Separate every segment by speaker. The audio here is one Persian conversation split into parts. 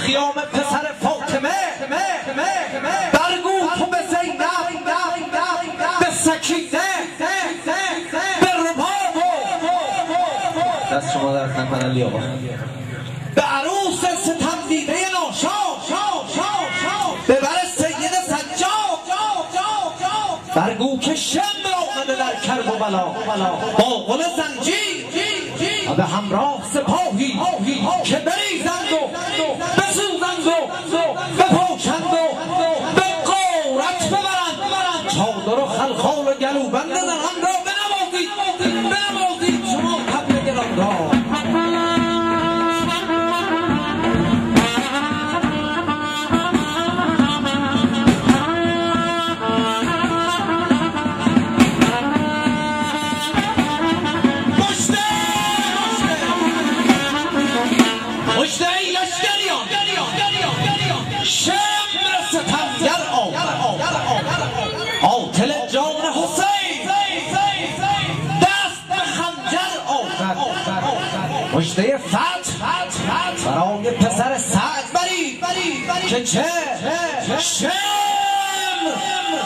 Speaker 1: خیام پسر فاطمه برگو تو به زینب به سکینه به رباب دست شما در نکنه علی آقا به عروس ستم دیده ناشا ببر سید سجاد برگو که شمر آمده در کرب و بلا با قل زنجیر و به همراه سپاهی که بریزند و بسوزند و بپاچند و به غارت ببرند چادر و خلخال و گلوبند زنان را بنوازید شما طبل گران را قاتل جان حسین دست به خنجر آورد مژده فتح برای پسر سعد برید که چه شمر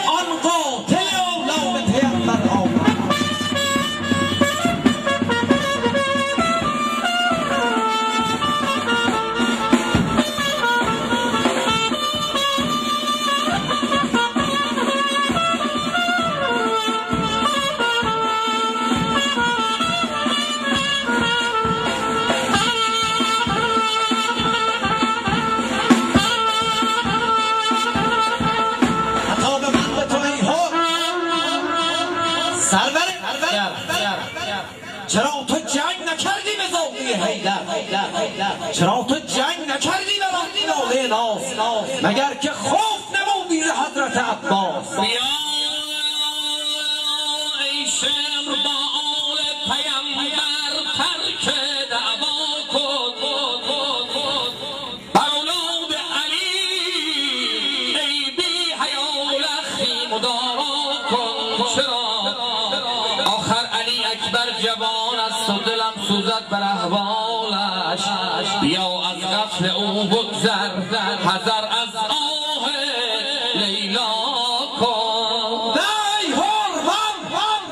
Speaker 1: آن قاتل اولاد پیغمبر آورد چرا تو جنگ نکردی به زاویه حیدر چرا تو جنگ نکردی به ناله ناز مگر که خوف نمودی حضرت عباس
Speaker 2: بیا ای شمر با آل پیمبر ترک دعوا کن بر اولاد علی ای بی حیا لخی مدارا کن چرا آخر علی اکبر جوان است و دلم سوزد بر احوالش بیا از قتل او بگذر حذر از آه لیلا کن
Speaker 1: ای حرم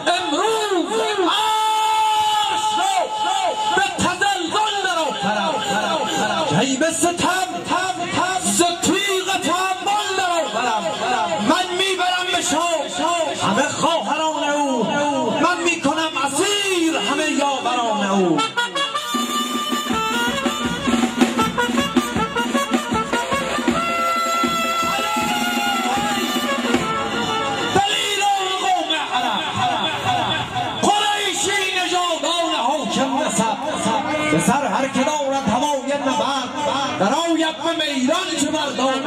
Speaker 1: امروز عرش رو به تزلزل درآورم جیب ستم ز تیغ تحمل درآورم من میبرم به شام همه خواهران او من میکنم اسیر همه یاوران او دلیران قوم عرب قریشی نژادان حاکم نسب به سر هر که دارد هوای نبرد درآید به میدان چه مردان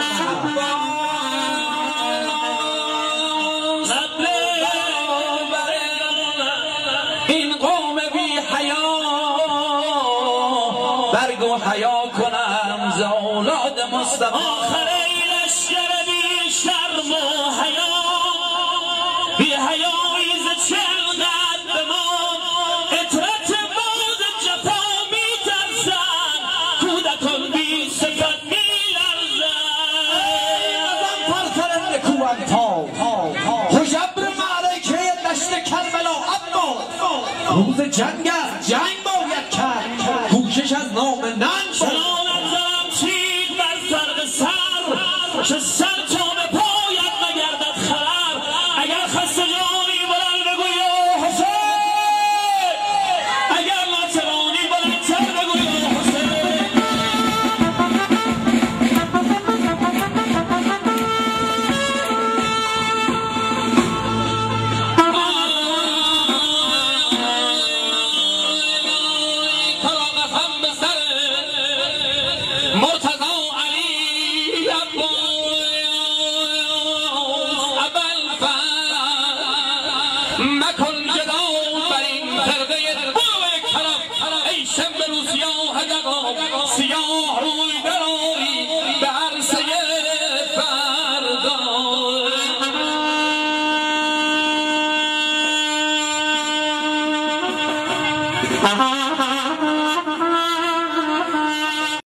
Speaker 2: برگو حیا کنم ز اولاد مصطفی آخر ای لشکر بی شرم و حیا بی حیایی ز چقدر به ما اطرت باز جفا می ترسن کودکان بی صفت می لرزن
Speaker 1: ازم پرتر نکوان تا حجبر معرکه دشت کربلا اما روز جنگ است جنگ باید کرد کوشش از نام ننگ
Speaker 2: چنان از دارم تیغ بر فرق سر چه سر